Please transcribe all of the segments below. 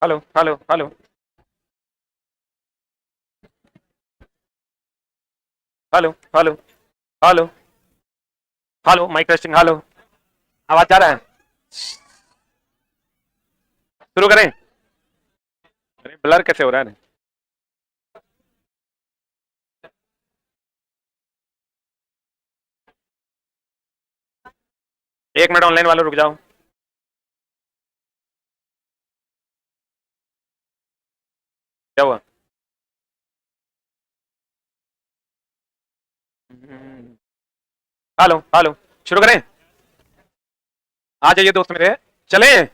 Hello hello hello hello hello hello hello mike testing hello. आवाज जा रहा है? शुरू करें? अरे ब्लर कैसे हो रहा है? एक मिनट ऑनलाइन वालों रुक जाओ। क्या हुआ? हेलो हेलो शुरू करें? आ जाइए दोस्त मेरे, चलें।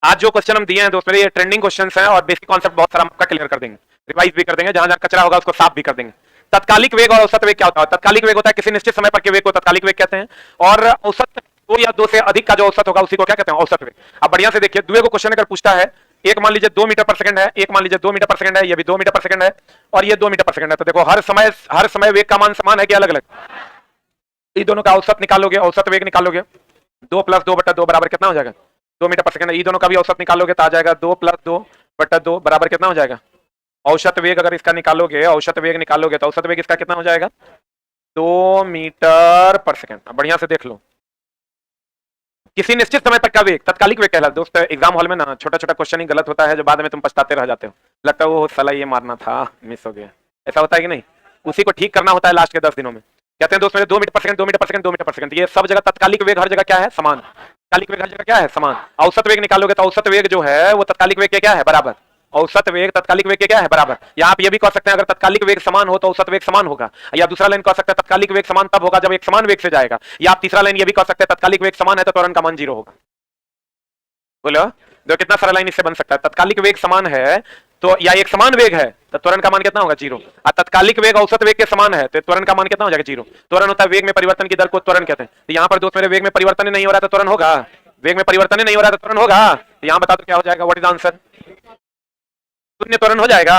आज जो क्वेश्चन हम दिए हैं दोस्त मेरे, ये ट्रेंडिंग क्वेश्चंस हैं और बेसिक कॉन्सेप्ट बहुत सारा आपका क्लियर कर देंगे, रिवाइज भी कर देंगे, जहां जहां कचरा होगा उसको साफ भी कर देंगे। तत्कालिक वेग और औसत वेग क्या होता है? तत्कालिक वेग होता है किसी निश्चित समय पर के वेग को तत्कालिक वेग कहते हैं, और औसत दो या दो से अधिक का जो औसत होगा उसी को क्या कहते हैं? औसत वेग। अब बढ़िया से देखिए, दुए को क्वेश्चन अगर पूछता है, एक मान लीजिए 2 मीटर पर सेकंड है, एक मान लीजिए 2 मीटर पर सेकंड है, ये भी 2 मीटर पर सेकंड है, और ये 2 मीटर पर सेकंड है, तो देखो हर समय वेग का मान समान है कि अलग अलग? इन दोनों का औसत निकालोगे, औसत वेग निकालोगे, 2 + 2/2 बराबर कितना हो जाएगा? 2 मीटर पर सेकंड है। इन दोनों का भी औसत निकालोगे तो आ जाएगा 2 + 2/2 बराबर कितना हो जाएगा? औसत वेग अगर इसका निकालोगे, औसत वेग निकालोगे तो औसत वेग इसका कितना हो जाएगा? 2 मीटर पर सेकंड। अब बढ़िया से देख लो, किसी निश्चित समय पर का वेग तत्कालिक वेग कहलाता है। दोस्त एग्जाम हॉल में ना छोटा छोटा क्वेश्चन ही गलत होता है, जो बाद में तुम पछताते रह जाते हो, लगता है वो साला ये मारना था, मिस हो गया। ऐसा होता है कि नहीं? उसी को ठीक करना होता है लास्ट के 10 दिनों में। कहते हैं दोस्त मेरे 2 मीटर पर सेकंड, 2 मीटर पर सेकंड, 2 मीटर पर सेकंड, ये सब जगह तत्कालिक वेग हर जगह क्या है? समान। तत्कालिक वेग हर जगह क्या है? समान। औसत वेग निकालोगे तो औसत वेग जो है वो तत्कालिक वेग के क्या है? बराबर। औसत वेग तत्कालिक वेग के क्या है? बराबर। या आप ये भी कह सकते हैं, अगर तत्कालिक वेग समान हो तो औसत वेग समान होगा, या दूसरा लाइन कह सकते हैं तत्कालिक वेग समान तब होगा जब एक समान वेग से जाएगा, या आप तीसरा लाइन ये भी कह सकते हैं तत्कालिक वेग समान है तो त्वरण का मान 0 होगा। बोलो, देखो कितना सारा लाइन इससे बन सकता है। तत्कालिक वेग समान है तो, या एक समान वेग है तो त्वरण का मान कितना होगा? 0। और तत्कालिक वेग औसत वेग के समान है तो त्वरण का मान कितना हो जाएगा? 0। त्वरण होता है वेग में परिवर्तन की दर को त्वरण कहते हैं। तो यहाँ पर दोस्त मेरे वेग में परिवर्तन नहीं हो रहा तो त्वरण होगा? वेग में परिवर्तन नहीं हो रहा तो त्वरण होगा? तो यहाँ बता दो क्या हो जाएगा? What is answer? शून्य त्वरण हो जाएगा।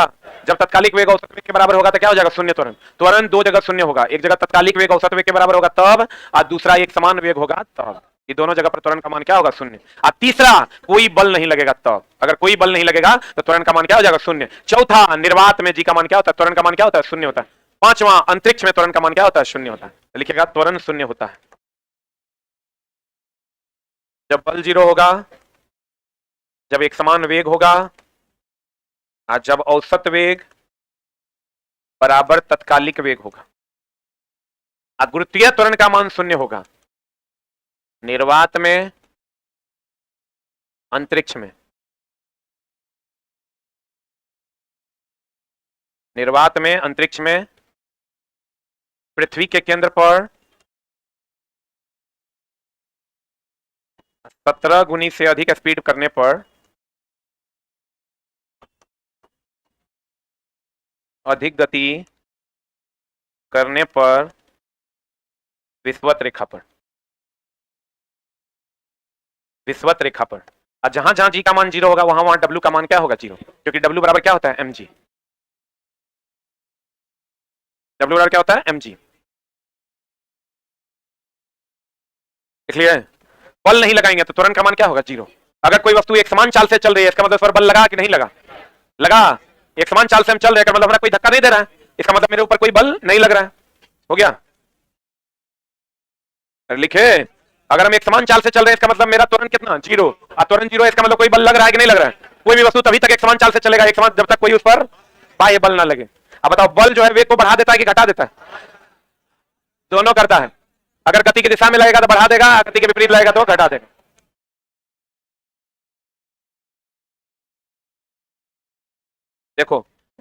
जब तत्कालिक वेग औसत वेग के बराबर होगा तो क्या हो जाएगा? शून्य त्वरण। त्वरण दो जगह शून्य होगा, एक जगह तत्कालिक वेग औसत वेग के बराबर होगा तब, और दूसरा एक समान वेग होगा तब। ये दोनों जगह पर त्वरण का मान क्या होगा? शून्य। और तीसरा, कोई बल नहीं लगेगा तब। अगर कोई बल नहीं लगेगा तो त्वरण का मान क्या हो जाएगा? शून्य। चौथा, निर्वात में जी का मान क्या होता है? त्वरण का मान क्या होता है? शून्य होता है। पांचवा, अंतरिक्ष में त्वरण का मान क्या होता है? शून्य होता है। तो लिखिएगा त्वरण शून्य होता है जब बल 0 होगा, जब एक समान वेग होगा, और जब औसत वेग बराबर तत्कालिक वेग होगा, और गुरुत्वीय त्वरण का मान शून्य होगा। निर्वात में, अंतरिक्ष में। निर्वात में, अंतरिक्ष में, पृथ्वी के केंद्र पर 17 गुनी से अधिक स्पीड करने पर, अधिक गति करने पर विषुवत रेखा पर, विषुवत रेखा पर, और जहां जहां जी का मान 0 होगा वहां वहां डब्ल्यू का मान क्या होगा? 0, क्योंकि डब्ल्यू बराबर क्या होता है? mg। डब्ल्यू बराबर क्या होता है? mg। इसलिए बल नहीं लगाएंगे तो त्वरण का मान क्या होगा? 0। अगर कोई वस्तु एक समान चाल से चल रही है, इसका मतलब इस पर बल लगा कि नहीं लगा? लगा। एक समान चाल से हम चल रहे हैं, मतलब हमारा कोई धक्का नहीं दे रहा है, इसका मतलब मेरे ऊपर कोई बल नहीं लग रहा है। हो गया? लिखे, अगर हम एक समान चाल से चल रहे हैं इसका मतलब मेरा त्वरण कितना? 0। और त्वरण 0 है, इसका मतलब कोई बल लग रहा है कि नहीं लग रहा है? कोई भी वस्तु तभी तक एक समान चाल से चलेगा एक समान, जब तक कोई उस पर बाह्य बल ना लगे। अब बताओ, बल जो है वेग को बढ़ा देता है कि घटा देता है? दोनों करता है। अगर गति की दिशा में लगेगा तो बढ़ा देगा, गति के विपरीत लगेगा तो घटा देगा। देखो,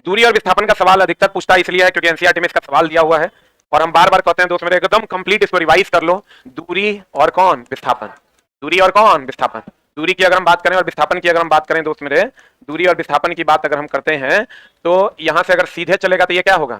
दूरी और विस्थापन का सवाल अधिकतर पूछता इसलिए है क्योंकि एनसीईआरटी में इसका सवाल दिया हुआ है, और हम बार बार कहते हैं दोस्त मेरे एकदम कंप्लीट इसको रिवाइज कर लो। दूरी और कौन? विस्थापन। दूरी और कौन? विस्थापन। दूरी की अगर हम बात करें और विस्थापन की अगर हम बात करें दोस्त मेरे, दूरी और विस्थापन की बात अगर हम करते हैं तो यहां से अगर सीधे चलेगा तो ये क्या होगा?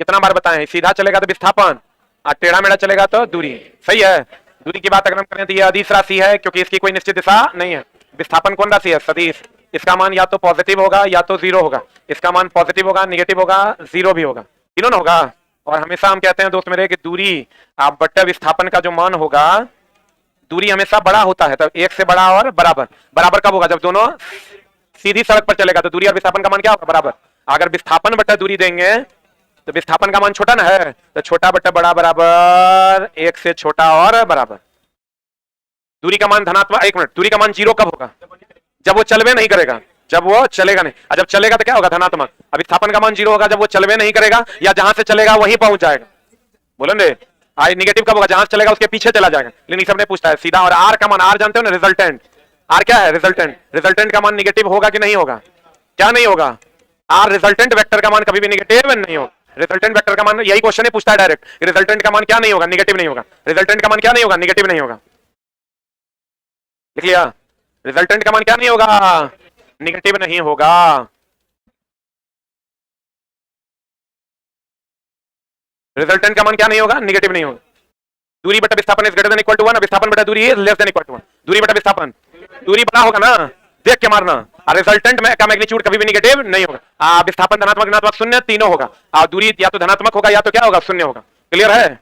कितना बार बताएं? सीधा चलेगा तो विस्थापन, और टेढ़ा मेढ़ा चलेगा तो दूरी। सही है। दूरी की बात अगर हम करें तो ये अदिश राशि है क्योंकि इसकी कोई निश्चित दिशा नहीं है। विस्थापन कौन राशि है? सदिश। इसका मान या तो पॉजिटिव होगा या तो 0 होगा। इसका मान पॉजिटिव होगा, निगेटिव होगा, 0 भी होगा, तीनों ना होगा। और हमेशा हम कहते हैं दोस्त मेरे कि दूरी बट्टे विस्थापन का जो मान होगा, दूरी हमेशा बड़ा होता है, तो एक से बड़ा और बराबर। बराबर कब होगा? जब दोनों सीधी सड़क पर चलेगा। तो दूरी और विस्थापन का मान क्या होगा? बराबर। अगर विस्थापन बटा दूरी देंगे तो विस्थापन का मान छोटा ना है, तो छोटा बटा बड़ा बराबर एक से छोटा और बराबर। दूरी का मान धनात्मक, एक मिनट, दूरी का मान 0 कब होगा? जब वो चलवे नहीं करेगा, जब वो चलेगा नहीं। और जब चलेगा तो क्या होगा? धनात्मक। अब विस्थापन का मान 0 होगा जब वो चलवे नहीं करेगा या जहां से चलेगा वहीं पहुंच जाएगा। बोलो ने आई निगेटिव कब होगा? जहां से चलेगा उसके पीछे चला जाएगा। लेकिन सबने पूछता है सीधा। और आर का मान, आर जानते हो ना, रिजल्टेंट। आर क्या है? रिजल्टेंट। रिजल्टेंट का मान निगेटिव होगा कि नहीं होगा? क्या नहीं होगा? आर रिजल्टेंट वेक्टर का मान कभी भी निगेटिव नहीं होगा। रिजल्टेंट वेक्टर का मान, यही क्वेश्चन है, पूछता है डायरेक्ट। रिजल्टेंट का मान क्या नहीं होगा? निगेटिव नहीं होगा। रिजल्टेंट का मान क्या नहीं होगा? निगेटिव नहीं होगा। लिख लिया? रिजल्टेंट का मान क्या नहीं होगा? निगेटिव नहीं होगा। रिजल्टेंट का मान क्या नहीं होगा? निगेटिव नहीं होगा। दूरी बटा विस्थापन is greater than equal to 1, विस्थापन बटा दूरी is less than equal to 1। दूरी बटा विस्थापन, दूरी बड़ा होगा ना, देख के मारना। और रिजल्टेंट में का मैग्नीट्यूड कभी भी निगेटिव नहीं होगा। विस्थापन धनात्मक, ऋणात्मक, शून्य तीनों होगा। दूरी या तो धनात्मक होगा या तो क्या होगा? शून्य होगा। क्लियर है?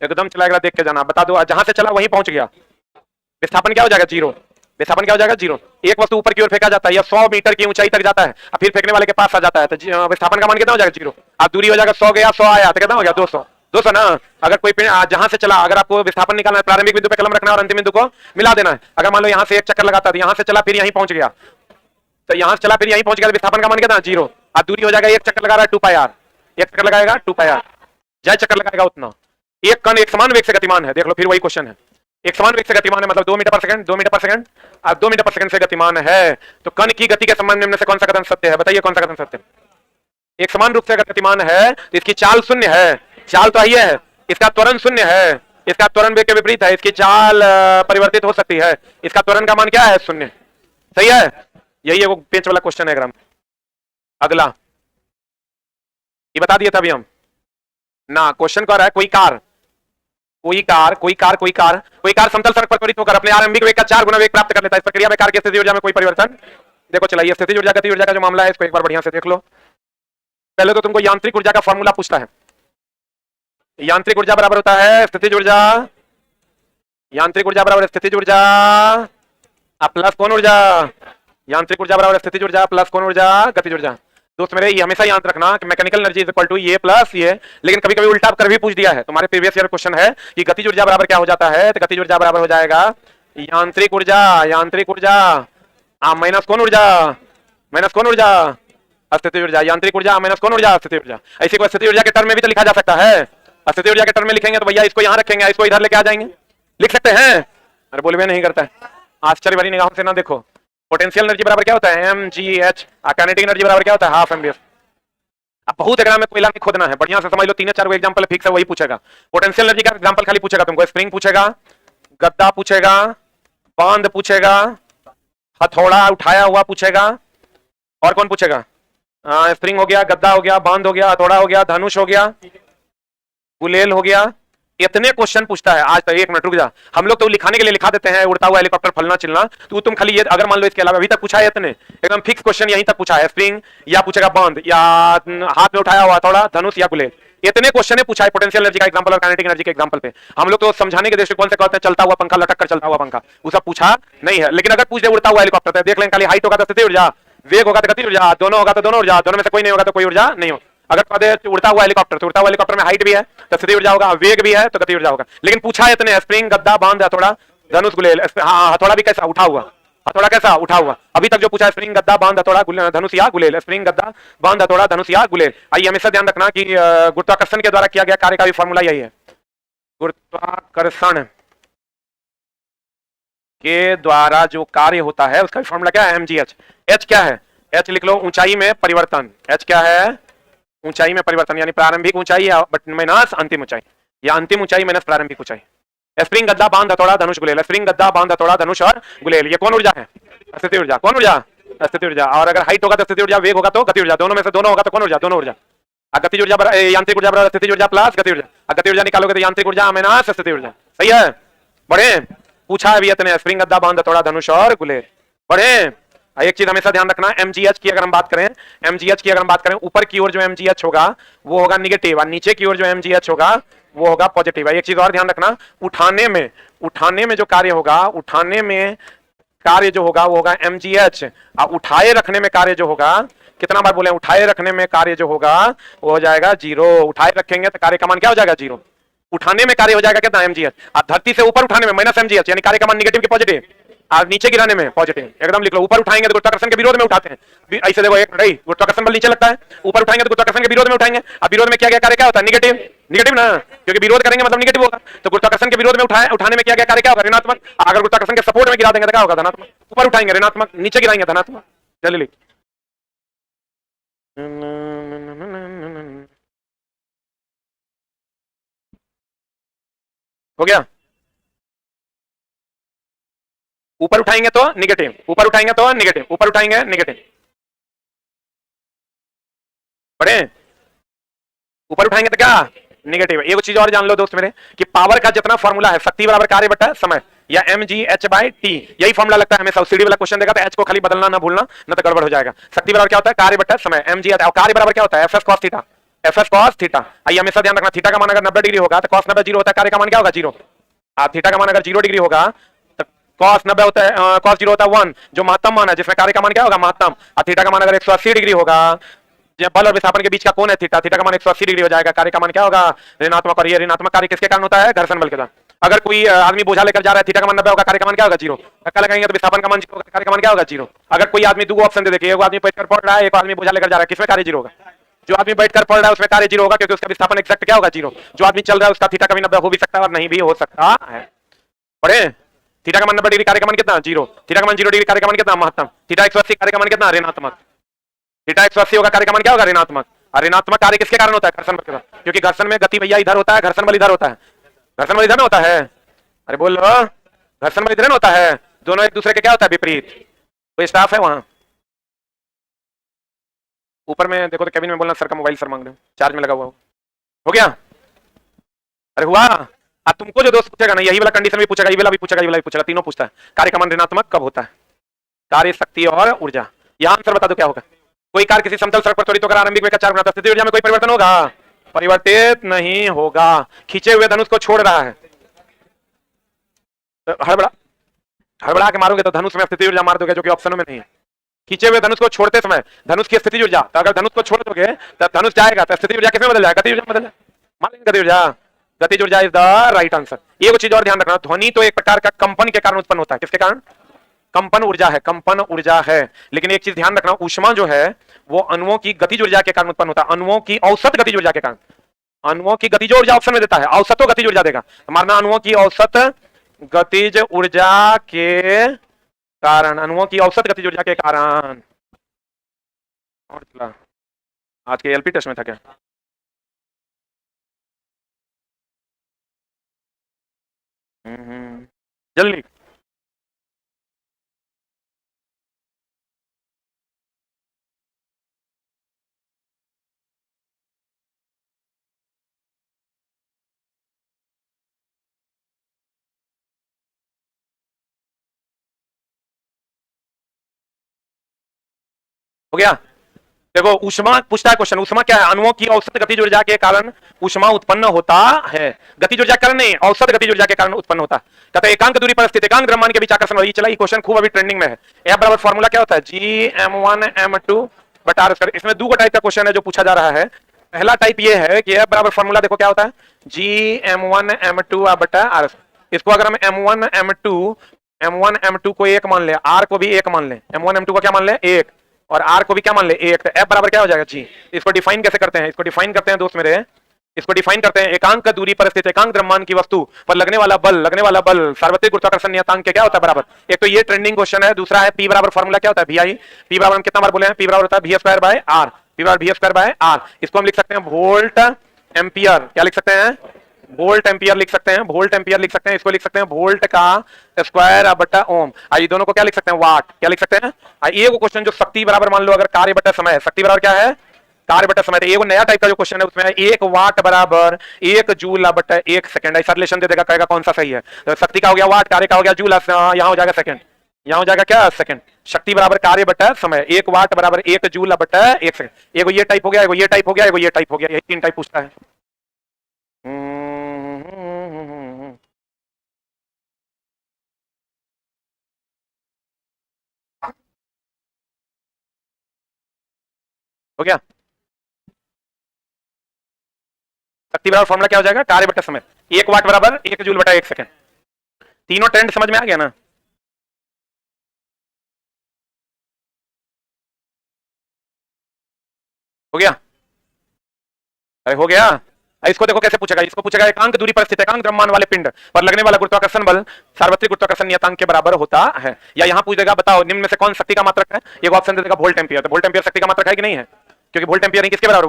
एकदम चलाएगा, देख के जाना। बता दो, जहां से चला वहीं पहुंच गया। विस्थापन क्या हो जाएगा? 0। विस्थापन क्या हो जाएगा? 0। एक वस्तु ऊपर की ओर फेंका जाता है या 100 मीटर की ऊंचाई तक जाता है और फिर फेंकने वाले के पास आ जाता है, तो विस्थापन का मान कितना हो जाएगा? 0। अब दूरी हो जाएगा 100 गया, 100 आया, तो कितना हो गया? 200। 200 ना। अगर कोई जहां से चला, अगर आपको विस्थापन निकालना है, प्रारंभिक बिंदु पे कलम रखना है और अंतिम बिंदु को मिला देना है। अगर मान लो यहां से एक चक्कर लगाता है, यहां से चला फिर यहीं पहुंच गया, तो यहां से चला फिर यहीं पहुंच गया, विस्थापन का मान कितना? 0। अब दूरी हो जाएगा, एक चक्कर लगा रहा है 2πr, एक चक्कर लगाएगा 2πr, जय चक्कर लगाएगा उतना। एक कण एक समान वेग से गतिमान है, देख लो फिर वही क्वेश्चन है। एक समान वेग से गतिमान है मतलब 2 मीटर पर सेकंड, 2 मीटर पर सेकंड, अब 2 मीटर पर सेकंड से गतिमान है, तो कण की गति के संबंध में से कौन सा कथन सत्य है? बताइए कौन सा कथन सत्य है? एक समान रूप से अगर गतिमान है तो इसकी चाल शून्य है। चाल तो ये है, इसका त्वरण शून्य है, इसका त्वरण वेग के विपरीत है, इसकी चाल परिवर्तित हो सकती है, इसका त्वरण का मान क्या है? शून्य। सही है? यही है वो पेंच वाला क्वेश्चन है ग्राम। अगला ये बता दिए था अभी हम ना। क्वेश्चन कह रहा है कोई कार समतल सड़क पर त्वरित होकर अपने आरंभिक वेग का 4 गुना वेग प्राप्त कर लेता है। इस प्रक्रिया में कार की स्थिति ऊर्जा में कोई परिवर्तन, देखो चलाइए, स्थिति ऊर्जा गति ऊर्जा का जो मामला है इसको एक बार बढ़िया से देख लो। पहले तो तुमको यांत्रिक ऊर्जा का फॉर्मूला पूछता है। यांत्रिक ऊर्जा बराबर होता है स्थितिज ऊर्जा, यांत्रिक ऊर्जा बराबर स्थितिज ऊर्जा प्लस कौन ऊर्जा? यांत्रिक ऊर्जा बराबर स्थितिज ऊर्जा प्लस कौन ऊर्जा? गतिज ऊर्जा। दोस्त मेरे ये हमेशा याद रखना कि mechanical energy is equal to ये प्लस ये, लेकिन कभी कभी उल्टा कर भी पूछ दिया है। तुम्हारे प्रीवियस ईयर क्वेश्चन है कि गतिज ऊर्जा बराबर क्या हो जाता है, तो गतिज ऊर्जा बराबर हो जाएगा यांत्रिक ऊर्जा, यांत्रिक ऊर्जा माइनस कौन ऊर्जा? माइनस कौन ऊर्जा? स्थितिज ऊर्जा। यांत्रिक ऊर्जा माइनस कौन ऊर्जा? स्थितिज ऊर्जा। ऐसी को स्थितिज ऊर्जा के टर्म में भी तो लिखा जा सकता है। स्थितिज ऊर्जा के टर्म में लिखेंगे तो भैया इसको यहाँ रखेंगे, इसको इधर लेके आ जाएंगे, लिख सकते हैं। अरे बोलवे नहीं करता है, आश्चर्य भरी निगाहों से ना देखो। पोटेंशियल एनर्जी बराबर क्या होता है? mgh। काइनेटिक एनर्जी बराबर क्या होता है? Half mvf। अब बहुत एग्जाम में कोयला नहीं खोदना है, बढ़िया से समझ लो, 3-4 एग्जांपल फिक्स है, वही पूछेगा। पोटेंशियल एनर्जी का एग्जांपल खाली पूछेगा तुमको, स्प्रिंग पूछेगा, गद्दा पूछेगा, बांध पूछेगा, हथौड़ा उठाया हुआ पूछेगा, और कौन पूछेगा? स्प्रिंग हो गया, गद्दा हो गया, बांध हो गया, हथौड़ा हो गया, धनुष हो गया, गुलेल हो गया। इतने क्वेश्चन पूछता है आज तक। एक मिनट रुक जा, हम लोग तो लिखाने के लिए लिखा देते हैं, उड़ता हुआ हेलीकॉप्टर फलना चिलना, तो तुम खाली ये अगर मान लो इसके अलावा अभी तक पूछा है इतने एकदम फिक्स क्वेश्चन यहीं तक पूछा है, स्प्रिंग या पूछेगा बांध या हाथ में उठाया हुआ थोड़ा धनुष या गुलेल, इतने क्वेश्चन है पूछा है पोटेंशियल एनर्जी का एग्जांपल और काइनेटिक एनर्जी के एग्जांपल पे। हम लोग तो समझाने के दृष्टिकोण से कहते हैं चलता हुआ पंखा, लटक कर चलता हुआ पंखा, वो सब पूछा नहीं है। लेकिन अगर पूछ दे उड़ता हुआ हेलीकॉप्टर तो देख लेंगे, खाली हाइट होगा तो स्थिति ऊर्जा, वेग होगा तो गति ऊर्जा, दोनों होगा तो दोनों ऊर्जा, दोनों में से कोई नहीं होगा तो कोई ऊर्जा नहीं होगा। अगर कहते उड़ता हुआ हेलीकॉप्टर तो उड़ता हुआ हेलीकॉप्टर में हाइट भी है तो स्थिति ऊर्जा होगा, वेग भी है तो गति ऊर्जा होगा। लेकिन पूछा है इतने, स्प्रिंग, गद्दा, बांध, हथौड़ा, धनुष, गुलेल। हाँ, हथौड़ा भी कैसा? उठा हुआ। हथौड़ा कैसा? उठा हुआ। अभी तक जो पूछा है स्प्रिंग, गद्दा, बांध, हथौड़ा, धनुष या गुलेल, स्प्रिंग, गद्दा, बांध, हथौड़ा, धनुष या गुलेल। आइए हमेशा ध्यान रखना कि गुरुत्वाकर्षण के द्वारा किया गया कार्य का भी फॉर्मूला यही है। गुरुत्वाकर्षण के द्वारा जो कार्य होता है उसका फॉर्मूला क्या है? mgh। h क्या है? h लिख लो, ऊंचाई में परिवर्तन। h क्या है? ऊंचाई में परिवर्तन, यानी प्रारंभिक ऊंचाई या माइनस अंतिम ऊंचाई, या अंतिम ऊंचाई माइनस प्रारंभिक ऊंचाई। स्प्रिंग, गद्दा, बांध, हथौड़ा, धनुष, गुलेल। स्प्रिंग, गद्दा, बांध, हथौड़ा, धनुष और गुलेल, ये कौन ऊर्जा है? स्थिति ऊर्जा। कौन ऊर्जा? स्थिति ऊर्जा। और अगर हाइट होगा तो स्थिति ऊर्जा, वेग होगा तो गति ऊर्जा, दोनों में से दोनों होगा तो कौन ऊर्जा? दोनों ऊर्जा। गति ऊर्जा यांत्रिक ऊर्जा बराबर स्थिति ऊर्जा प्लस गति ऊर्जा। गति ऊर्जा निकालोगे तो यांत्रिक ऊर्जा माइनस स्थिति ऊर्जा। सही है? बढ़े पूछा है अभी इतने, स्प्रिंग, गद्दा, बांध, हथौड़ा, धनुष और गुलेल। बढ़े एक चीज हमेशा ध्यान रखना, mgh की अगर हम बात करें, mgh की अगर हम बात करें, ऊपर की ओर जो mgh होगा वो होगा निगेटिव, और नीचे की ओर जो mgh होगा वो होगा पॉजिटिव। एक चीज और ध्यान रखना, उठाने में जो कार्य होगा, उठाने में कार्य जो होगा वो होगा mgh, और उठाए रखने में कार्य जो होगा, कितना बार बोले, उठाए रखने में कार्य जो होगा वो हो जाएगा 0। उठाए रखेंगे तो कार्य का मान क्या हो जाएगा 0। उठाने में कार्य हो जाएगा कितना mgh, और धरती से ऊपर उठाने में माइनस mgh, यानी कार्य का मान निगेटिव की पॉजिटिव, और नीचे गिराने में पॉजिटिव। एकदम लिख लो, ऊपर उठाएंगे तो गुरुत्वाकर्षण के विरोध में उठाते हैं। ऐसे देखो, एक नहीं, गुरुत्वाकर्षण बल नीचे लगता है, ऊपर उठाएंगे तो गुरुत्वाकर्षण के विरोध में उठाएंगे, अब विरोध में किया गया कार्य क्या होता है, निगेटिव। निगेटिव ना, क्योंकि विरोध करेंगे मतलब निगेटिव होगा, तो गुरुत्वाकर्षण के विरोध में उठाने में किया गया कार्य क्या होगा, ऋणात्मक। अगर गुरुत्वाकर्षण के सपोर्ट में गिरा देंगे तो क्या होगा, धनात्मक। ऊपर उठाएंगे ऋणात्मक, नीचे गिराएंगे धनात्मक। चलिए लिख, हो गया। ऊपर उठाएंगे तो निगेटिव, ऊपर उठाएंगे तो निगेटिव, ऊपर उठाएंगे निगेटिव। पढ़े, ऊपर उठाएंगे तो क्या, निगेटिव। एक चीज और जान लो दोस्त मेरे, कि पावर का जितना फॉर्मूला है, शक्ति बराबर कार्य बटा समय, या mgh/t, यही फॉर्मूला लगता है हमेशा। सीडी वाला क्वेश्चन देगा तो h को खाली बदलना ना भूलना, न तो गड़बड़ हो जाएगा। शक्ति बराबर क्या होता है, कार्य बटा समय, mgh, और कार्य बराबर क्या होता है, fs cos theta, fs cos theta. आइए हमेशा ध्यान रखना, थीटा का मान अगर 90 डिग्री होगा तो cos 90 0 होता है, कार्य का मान क्या होगा 0। थीटा का मान अगर 0 डिग्री होगा तो cos 90 होता है, cos 0 होता है 1, जो महत्तम मान है, जिसमें कार्य का मान क्या होगा, महत्तम। और थीटा का मान अगर 180 डिग्री होगा, बल और विस्थापन के बीच का कोण है थीटा, थीटा का मान 180 डिग्री हो जाएगा, कार्य का मान क्या होगा, ऋणात्मक। और ये ऋणात्मक कार्य किसके कारण होता है, घर्षण बल के कारण। अगर कोई आदमी बोझा लेकर जा रहा है, थीटा का मान 90 होगा, कार्य का मान क्या होगा 0। धक्का लगाएंगे तो विस्थापन का मान 0 होगा, कार्य का मान क्या होगा 0। अगर कोई आदमी दो ऑप्शन दे देखिए, एक आदमी बैठकर पढ़ रहा है, एक आदमी बोझा लेकर जा रहा है, किसमें कार्य 0 होगा, जो आदमी बैठकर पढ़ रहा है उसमें कार्य 0 होगा, क्योंकि उसका विस्थापन एक्जैक्ट क्या होगा 0। जो आदमी चल रहा है उसका थीटा का भी 90 हो भी सकता है और नहीं भी हो सकता है। पढ़े, थीटा का मान 90 डिग्री, कार्य का मान कितना 0, थीटा का मान 0 डिग्री, कार्य का मान कितना महत्तम, थीटा 180, कार्य का मान कितना ऋणात्मक। थीटा 180 होगा, कार्य का मान क्या होगा ऋणात्मक। और ऋणात्मक कार्य किसके कारण होता है, घर्षण बल के कारण, क्योंकि घर्षण में गति भैया इधर होता है, घर्षण बल इधर होता है। घर्षण बल इधर में होता है, अरे बोल लो, घर्षण बल इधर में होता है, दोनों एक दूसरे के क्या होता है, विपरीत। कोई स्टाफ है वहां ऊपर में देखो तो, केबिन में बोलना सर का मोबाइल सर मांग रहे हो, चार्ज में लगा हुआ हो गया। अरे हुआ। अब तुमको जो दोस्त पूछेगा ना, यही वाला कंडीशन भी पूछेगा, ये वाला भी पूछेगा, ये वाला भी पूछेगा, तीनों पूछता है। कार्य का मान ऋणात्मक कब होता है, कार्य, शक्ति और ऊर्जा। यहां आंसर बता दो क्या होगा। कोई कार किसी समतल सड़क पर त्वरित होकर आरंभिक वेग का 4 गुना, स्थिति ऊर्जा में कोई परिवर्तन होगा, परिवर्तित नहीं होगा। खींचे हुए धनुष को छोड़ रहा है, तो हड़बड़ा के मारोगे तो धनुष में स्थिति ऊर्जा मार दोगे, जो कि ऑप्शनों में नहीं है। खींचे हुए धनुष को छोड़ते समय धनुष की स्थिति ऊर्जा, तो अगर धनुष को छोड़ दोगे तो धनुष जाएगा, तो स्थिति ऊर्जा किसमें बदल जाएगा, गति ऊर्जा में बदल जाएगा। मान लेंगे गति ऊर्जा, गति ऊर्जा इज द राइट आंसर। एक चीज और ध्यान रखना, ध्वनि तो एक प्रकार का कंपन के कारण उत्पन्न होता है, किसके कारण, कंपन ऊर्जा है, कंपन ऊर्जा है। लेकिन एक चीज ध्यान रखना, ऊष्मा जो है वो अणुओं की गतिज ऊर्जा के कारण उत्पन्न होता है, अणुओं की औसत गतिज ऊर्जा के कारण। अणुओं की गतिज ऊर्जा ऑप्शन में देता है, औसतो गतिज ऊर्जा देगा, मारना अणुओं की औसत गतिज ऊर्जा के कारण, अणुओं की औसत गतिज ऊर्जा के कारण। और चला, आज के एलपी टेस्ट में था क्या, जल्दी। हो गया। देखो ऊष्मा पूछता है क्वेश्चन, ऊष्मा क्या है, अणुओं की औसत गतिज ऊर्जा के कारण ऊष्मा उत्पन्न होता है। गतिज ऊर्जा के कारण नहीं, औसत गतिज ऊर्जा के कारण उत्पन्न होता है। कहते हैं एकांक दूरी पर स्थित एकांक द्रव्यमान के बीच आकर्षण बल। ये चला, ये क्वेश्चन खूब अभी ट्रेंडिंग में है। F बराबर फॉर्मूला क्या होता है, Gm1 m2 बटा r स्क्वायर। इसमें दो टाइप का क्वेश्चन है जो पूछा जा रहा है। पहला टाइप ये है कि F बराबर फॉर्मूला देखो क्या होता है, Gm1 m2 बटा r। इसको अगर हम m1 m2 को एक मान ले, r को भी एक मान ले, m1 m2 को क्या मान ले, एक, और r को भी क्या मान ले, एक, तो f बराबर क्या हो जाएगा g। इसको डिफाइन कैसे करते हैं, इसको डिफाइन करते हैं दोस्त मेरे, इसको डिफाइन करते हैं एकांक दूरी पर स्थित एकांक द्रव्यमान की वस्तु पर लगने वाला बल सार्वत्रिक गुरुत्वाकर्षण नियतांक के क्या होता है बराबर। एक तो ये ट्रेंडिंग क्वेश्चन है, दूसरा है p बराबर फॉर्मूला क्या होता है, vi। p बराबर हम कितना बार बोले हैं, p बराबर होता है v square by r, p बराबर v स्क्वायर बाय r। इसको हम लिख सकते हैं वोल्ट एम्पियर, क्या लिख सकते हैं, वोल्ट एम्पियर लिख सकते हैं, वोल्ट एम्पियर लिख सकते हैं। इसको लिख सकते हैं वोल्ट का स्क्वायर बटा ओम। आइए दोनों को क्या लिख सकते हैं, वाट, क्या लिख सकते हैं। आइए वो क्वेश्चन जो शक्ति बराबर मान लो अगर कार्य बटा समय है, शक्ति बराबर क्या है, कार्य बटा समय। तो ये वो नया टाइप का जो क्वेश्चन है उसमें 1 वाट बराबर 1 जूल बटा 1 सेकंड, ऐसा रिलेशन दे देगा, कहेगा कौन सा सही है। तो शक्ति का हो गया वाट, कार्य का हो गया जूल, यहाँ हो जाएगा सेकंड, यहाँ हो जाएगा क्या, सेकंड। शक्ति बराबर कार्य बटा समय, 1 वाट बराबर 1 जूल बटा 1 सेकंड। एगो ये टाइप हो गया, एगो ये टाइप हो गया, एगो ये टाइप हो गया, यही 3 टाइप पूछता है। हो गया। शक्ति बराबर फॉर्मूला क्या हो जाएगा, कार्य बटा समय। 1 वाट बराबर 1 जूल बटा 1 सेकंड। तीनों ट्रेंड समझ में आ गया ना। हो गया, अरे हो गया। इसको देखो कैसे पूछेगा, इसको पूछेगा एकांक दूरी पर स्थित एकांक द्रव्यमान वाले पिंड पर लगने वाला गुरुत्वाकर्षण बल सार्वत्रिक गुरुत्वाकर्षण नियतांक के बराबर होता है। या यहां पूछ देगा बताओ निम्न में से कौन शक्ति का मात्रक है, एक ऑप्शन दे देगा वोल्ट एम्पियर। तो वोल्ट एम्पियर शक्ति का मात्रक है कि नहीं है, क्योंकि वोल्ट एम्पियर किसके बराबर,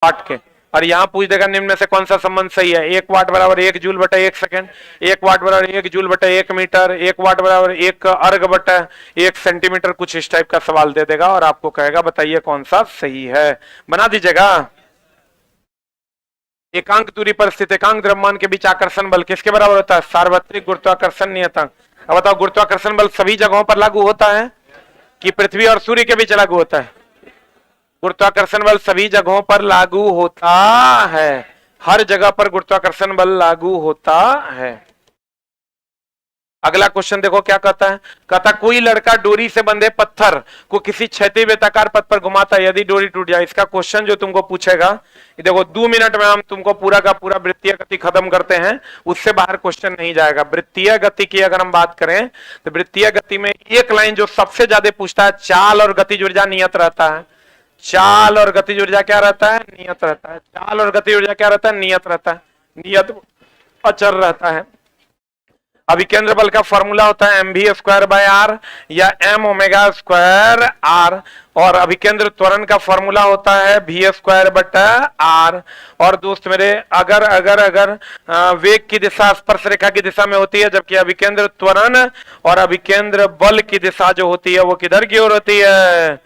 वाट के। और यहां पूछ देगा निम्न में से कौन सा संबंध सही है, 1 वाट बराबर 1 जूल बटा 1 सेकंड, 1 वाट बराबर 1 जूल बटा 1 मीटर, 1 वाट बराबर 1 अर्ग बटा 1 सेंटीमीटर, कुछ इस टाइप का सवाल दे देगा और आपको कहेगा बताइए कौन सा सही है। बना दीजिएगा। एकांक दूरी पर स्थित एकांक द्रव्यमान के बीच आकर्षण बल किसके बराबर होता है, सार्वत्रिक गुरुत्वाकर्षण नियतांक। अब बताओ गुरुत्वाकर्षण बल सभी जगहों पर लागू होता है कि पृथ्वी और सूर्य के बीच लागू होता है। गुरुत्वाकर्षण बल सभी जगहों पर लागू होता है, हर जगह पर गुरुत्वाकर्षण बल लागू होता है। अगला क्वेश्चन देखो क्या कहता है, कहता कोई लड़का डोरी से बंधे पत्थर को किसी क्षैतिज वृत्ताकार पथ पर घुमाता है, यदि डोरी टूट जाए। इसका क्वेश्चन जो तुमको पूछेगा, देखो 2 मिनट में हम तुमको पूरा का पूरा वृत्तीय गति खत्म करते हैं, उससे बाहर क्वेश्चन नहीं जाएगा। वृत्तीय गति की अगर हम बात करें तो वृत्तीय गति में एक लाइन जो सबसे ज्यादा पूछता है, चाल और गतिज ऊर्जा नियत रहता है। चाल और गतिज ऊर्जा क्या रहता है, नियत रहता है। चाल और गतिज ऊर्जा क्या रहता है, नियत रहता है। नियत अचर रहता है। अभिकेंद्र बल का फॉर्मूला होता है mv स्क्वायर बाय आर या m ओमेगा स्क्वायर आर, और अभिकेंद्र त्वरण का फॉर्मूला होता है v स्क्वायर बटा आर। और दोस्त मेरे अगर अगर अगर वेग की दिशा स्पर्श रेखा की दिशा में होती है, जबकि अभिकेंद्र त्वरण और अभिकेंद्र बल की दिशा जो होती है वो किधर की ओर होती है,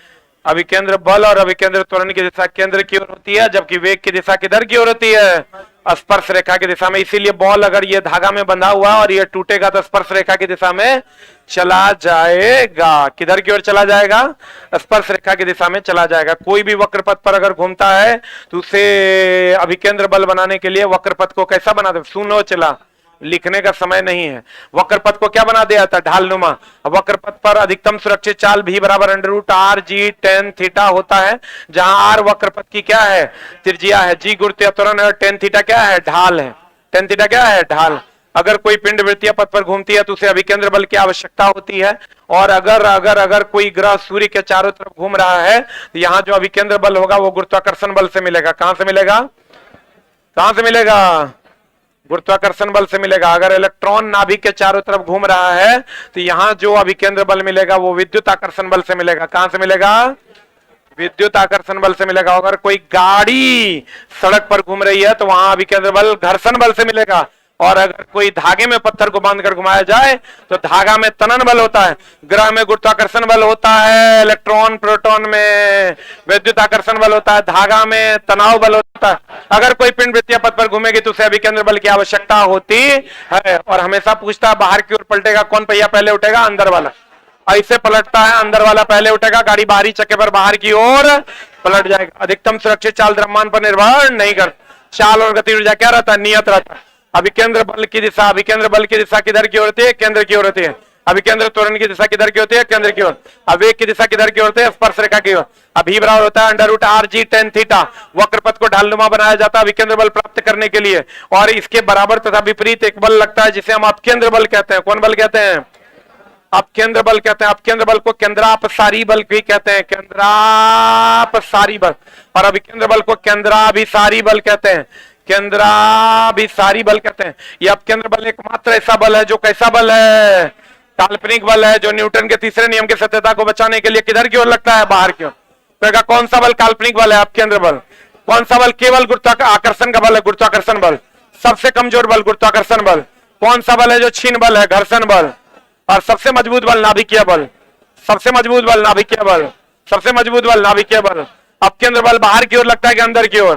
अभिकेंद्र बल और अभिकेंद्र त्वरण की दिशा केंद्र की ओर होती है, जबकि वेग की दिशा किधर की ओर होती है, स्पर्श रेखा की दिशा में। इसीलिए बॉल अगर ये धागा में बंधा हुआ और ये टूटेगा तो स्पर्श रेखा की दिशा में चला जाएगा। किधर की ओर चला जाएगा, स्पर्श रेखा की दिशा में चला जाएगा। कोई भी वक्र पथ पर अगर घूमता है तो उसे अभिकेंद्र बल बनाने के लिए वक्र पथ को कैसा बना दे, सुनो चला, लिखने का समय नहीं है। वक्र पथ को क्या बना दिया था, ढालनुमा। वक्र पथ पर अधिकतम सुरक्षित चाल भी बराबर √r/g tan थीटा होता है, जहां r वक्र पथ की क्या है, त्रिज्या है, g गुरुत्वीय त्वरण है, tan थीटा क्या है, ढाल है। tan थीटा क्या है, ढाल। अगर कोई पिंड वृत्तीय पथ पर घूमती है तो उसे अभिकेंद्र बल की आवश्यकता होती है। और अगर अगर अगर कोई ग्रह सूर्य के चारों तरफ घूम रहा है तो यहाँ जो अभिकेंद्र बल होगा वो गुरुत्वाकर्षण बल से मिलेगा। कहां से मिलेगा, कहां से मिलेगा, गुरुत्वाकर्षण बल से मिलेगा। अगर इलेक्ट्रॉन नाभिक के चारों तरफ घूम रहा है तो यहां जो अभिकेंद्र बल मिलेगा वो विद्युत आकर्षण बल से मिलेगा। कहां से मिलेगा, विद्युत आकर्षण बल से मिलेगा। अगर कोई गाड़ी सड़क पर घूम रही है तो वहां अभिकेंद्र बल घर्षण बल से मिलेगा। और अगर कोई धागे में पत्थर को बांधकर घुमाया जाए तो धागा में तनन बल होता है, ग्रह में गुरुत्वाकर्षण बल होता है, इलेक्ट्रॉन प्रोटॉन में विद्युत आकर्षण बल होता है, धागा में तनाव बल होता है। अगर कोई पिंड वृत्तीय पथ पर घूमेगी तो उसे अभिकेंद्र बल की आवश्यकता होती है। और हमेशा पूछता है बाहर की ओर पलटेगा कौन पहिया पहले उठेगा, अंदर वाला। ऐसे पलटता है, अंदर वाला पहले उठेगा, गाड़ी बाहरी चक्के पर बाहर की ओर पलट जाएगा। अधिकतम सुरक्षित चाल द्रव्यमान पर निर्भर नहीं कर, चाल और गति ऊर्जा क्या रहता है, नियत रहता है। अभिकेंद्र बल की दिशा, अभिकेंद्र बल की दिशा किधर की ओर होती है, केंद्र की ओर होती है। अभिकेंद्र त्वरण की दिशा किधर की होती है, केंद्र की ओर। वेग की दिशा किधर की ओर होती है, स्पर्श रेखा की ओर। अभी बराबर होता है √r/g tan थीटा। वक्र पथ को ढालनुमा बनाया जाता है अभिकेंद्र बल प्राप्त करने के लिए। और इसके बराबर तथा विपरीत एक बल लगता है जिसे हम अपकेंद्र बल कहते हैं। कौन बल कहते हैं, अपकेंद्र बल कहते हैं। अपकेंद्र बल को केंद्रापसारी बल भी कहते हैं, केंद्रापसारी बल। और अभिकेंद्र बल को केंद्राभिसारी बल कहते हैं, केंद्राभिसारी बल कहते हैं। यह अपकेंद्र बल एकमात्र ऐसा बल है जो कैसा बल है, काल्पनिक बल है, जो न्यूटन के तीसरे नियम की सत्यता को बचाने के लिए किधर की ओर लगता है, बाहर की ओर। तो कौन सा बल काल्पनिक बल है, अपकेंद्र बल। कौन सा बल केवल गुरुत्वाकर्षण का बल है, गुरुत्वाकर्षण बल। सबसे कमजोर बल गुरुत्वाकर्षण बल। कौन सा बल है जो छीन बल है, घर्षण बल। और सबसे मजबूत बल नाभिकीय बल, सबसे मजबूत बल नाभिकीय बल, सबसे मजबूत बल नाभिकीय बल। अपकेंद्र बल बाहर की ओर लगता है कि अंदर की ओर,